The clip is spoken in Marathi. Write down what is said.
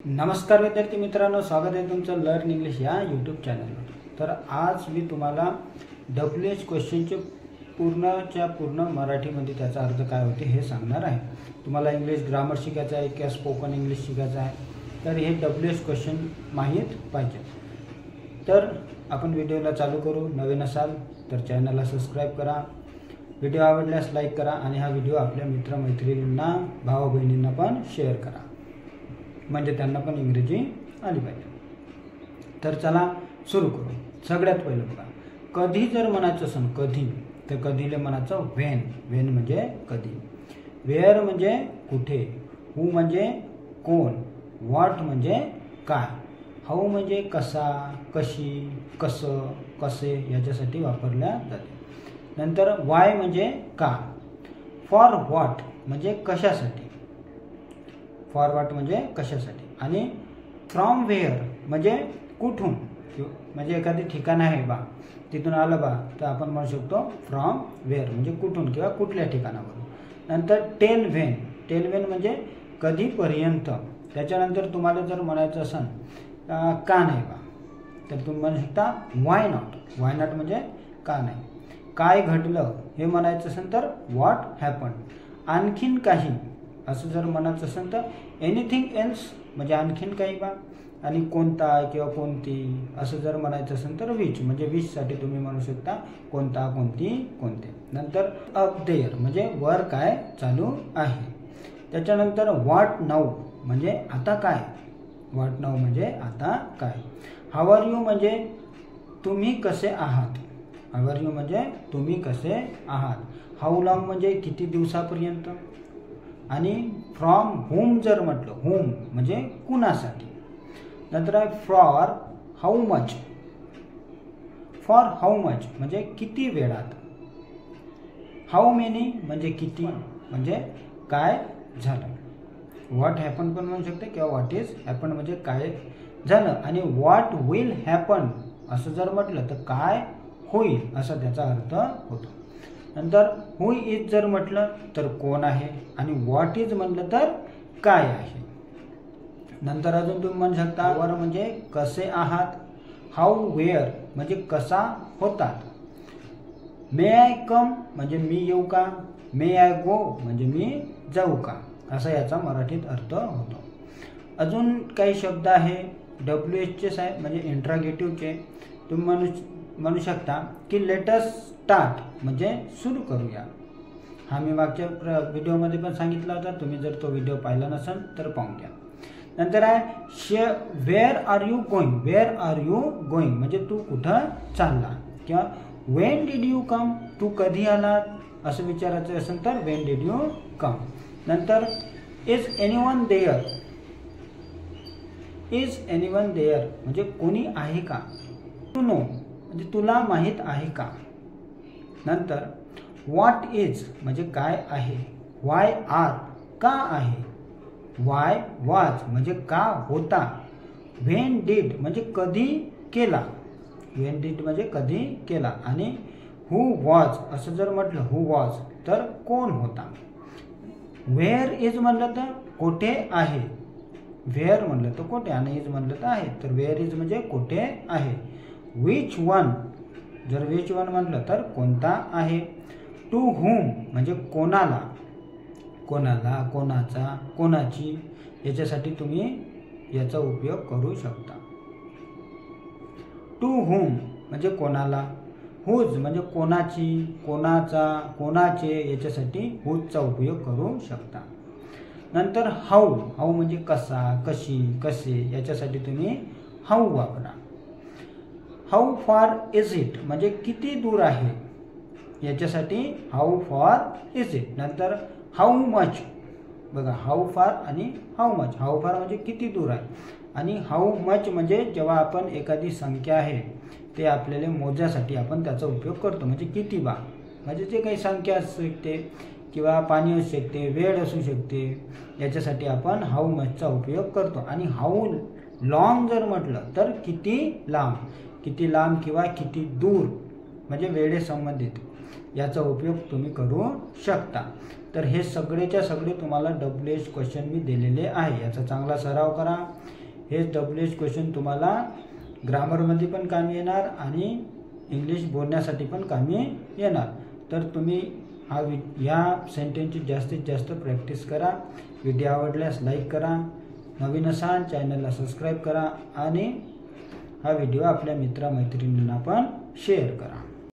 नमस्कार विद्यार्थी मित्रांनो, स्वागत आहे तुमचं लर्न इंग्लिश या यूट्यूब चॅनलवर। तर आज मी तुम्हाला WH क्वेश्चनचे पूर्ण मराठीमध्ये त्याचा अर्थ काय होते हे सांगणार आहे। तुम्हाला इंग्लिश ग्रामर शिकायचं आहे किंवा स्पोकन इंग्लिश शिकायचं आहे तर हे WH क्वेश्चन माहीत पाहिजे। तर आपण व्हिडिओला चालू करू। नवीन असाल तर चॅनलला सबस्क्राइब करा, व्हिडिओ आवडल्यास लाईक करा आणि हा व्हिडिओ आपल्या मित्रमैत्रिणींना भाऊ बहिणींना पण शेअर करा, म्हणजे त्यांना पण इंग्रजी आली पाहिजे। तर चला सुरू करू। सगळ्यात पहिलं बघा, कधी जर म्हणायचं असेल कधी तर कधीले म्हणायचं व्हेन। व्हेन म्हणजे कधी, वेअर म्हणजे कुठे, हू म्हणजे कोण, व्हॉट म्हणजे काय, हाऊ म्हणजे कसा, कशी, कसं, कसे याच्यासाठी वापरल्या जाते। नंतर वाय म्हणजे का, फॉर व्हॉट म्हणजे कशासाठी, फॉर व्हॉट म्हणजे कशासाठी, आणि फ्रॉम वेअर म्हणजे कुठून, म्हणजे एखादी ठिकाण आहे बा तिथून आलं बा तर आपण म्हणू शकतो फ्रॉम वेअर म्हणजे कुठून किंवा कुठल्या ठिकाणावरून। नंतर टेल व्हेन, टेल व्हेन म्हणजे कधीपर्यंत। त्याच्यानंतर तुम्हाला जर म्हणायचं असेल का नाही बा तर तुम्ही म्हणू शकता वाय नॉट। वाय नॉट म्हणजे का नाही। काय घडलं हे म्हणायचं असेल तर व्हॉट हॅपन। आणखीन काही असं जर म्हणायचं असेल तर एनिथिंग एल्स म्हणजे आणखीन काही बा। आणि कोणता किंवा कोणती असं जर म्हणायचं असेल तर विच म्हणजे विचसाठी तुम्ही म्हणू शकता कोणता, कोणती, कोणते। नंतर अप देअर म्हणजे वर काय चालू आहे। त्याच्यानंतर व्हॉट नाऊ म्हणजे आता काय, व्हॉट नाऊ म्हणजे आता काय। हाऊ आर यू म्हणजे तुम्ही कसे आहात, हाऊ आर यू म्हणजे तुम्ही कसे आहात। हाऊ लॉंग म्हणजे किती दिवसापर्यंत। आणि फ्रॉम होम जर म्हटलं, होम म्हणजे कुणासाठी। नंतर आहे for how much, for how much म्हणजे किती वेळात। हाऊ मेनी म्हणजे किती, म्हणजे काय झालं। व्हॉट हॅपन पण म्हणू शकते किंवा व्हॉट इज हॅपन म्हणजे काय झालं। आणि व्हॉट विल हॅपन असं जर म्हटलं तर काय होईल असा त्याचा अर्थ होतो। नंतर हू इज जर म्हटलं तर कोण आहे, आणि व्हॉट इज म्हटलं तर काय आहे। नंतर अजून तुम्ही म्हणू शकता वर म्हणजे कसे आहात, हाऊ वेअर म्हणजे कसा होतात, मे आय कम म्हणजे मी येऊ का, मे आय गो म्हणजे मी जाऊ का, असा याचा मराठीत अर्थ होतो। अजून काही शब्द आहे WHचेच आहे म्हणजे इंट्रागेटिव्हचे। तुम्ही म्हणू शकता की लेट अस स्टार्ट म्हणजे सुरू करूया। हा मी मागच्या व्हिडिओमध्ये पण सांगितला होता, तुम्ही जर तो व्हिडिओ पाहिला नसेल तर पाहून घ्या। नंतर आहे where are you going, where are you going म्हणजे तू कुठं चालला, किंवा वेन डिड यू कम तू कधी आलात असं विचारायचं असेल तर वेन डिड यू कम। नंतर is anyone there, is anyone there म्हणजे कोणी आहे का, टू नो म्हणजे तुला माहीत आहे का। नंतर व्हॉट इज म्हणजे काय आहे, वाय आर का आहे, वाय वाज म्हणजे का होता, व्हेन डिड म्हणजे कधी केला, व्हेन डिड म्हणजे कधी केला। आणि हू वॉज असं जर म्हटलं हू वॉज तर कोण होता। वेअर इज म्हणलं तर कोठे आहे, वेअर म्हणलं तर कोठे आणि इज म्हणलं तर आहे, तर वेअर इज म्हणजे कोठे आहे। विच वन जर विच वन म्हटलं तर कोणता आहे। टू हुम म्हणजे कोणाला, कोणाला, कोणाचा, कोणाची याच्यासाठी तुम्ही याचा उपयोग करू शकता। टू हुम म्हणजे कोणाला, हुज म्हणजे कोणाची, कोणाचा, कोणाचे याच्यासाठी हुजचा उपयोग करू शकता। नंतर हाऊ, हाऊ म्हणजे कसा, कशी, कसे याच्यासाठी तुम्ही हाऊ वापरा। हाऊ फार इज इट म्हणजे किती दूर आहे याच्यासाठी हाऊ फार इज इट। नंतर हाऊ मच बघा, हाऊ फार आणि हाऊ मच, हाऊ फार म्हणजे किती दूर आहे, आणि हाऊ मच म्हणजे जेव्हा आपण एखादी संख्या आहे ते आपल्याला मोजण्यासाठी आपण त्याचा उपयोग करतो, म्हणजे किती बा म्हणजे जे काही संख्या असू शकते किंवा पाणी असू शकते, वेळ असू शकते, याच्यासाठी आपण हाऊ मचचा उपयोग करतो। आणि हाऊ लॉंग जर म्हटलं तर किती लांब, किती लांब किंवा किती दूर म्हणजे वेळेसंबंधित याचा उपयोग तुम्ही करू शकता। तर हे सगळेच्या सगळे तुम्हाला WH क्वेश्चन मी दिलेले आहे, याचा चांगला सराव करा। हे WH क्वेश्चन तुम्हाला ग्रामरमध्ये पण कामी येणार आणि इंग्लिश बोलण्यासाठी पण कामी येणार. तर तुम्ही ह्या सेंटेन्सची जास्तीत जास्त प्रॅक्टिस करा. व्हिडिओ आवडल्यास लाईक करा, नवीन असाल चॅनलला सबस्क्राईब करा आणि हा व्हिडिओ आपल्या मित्रमैत्रिणींना पण शेअर करा.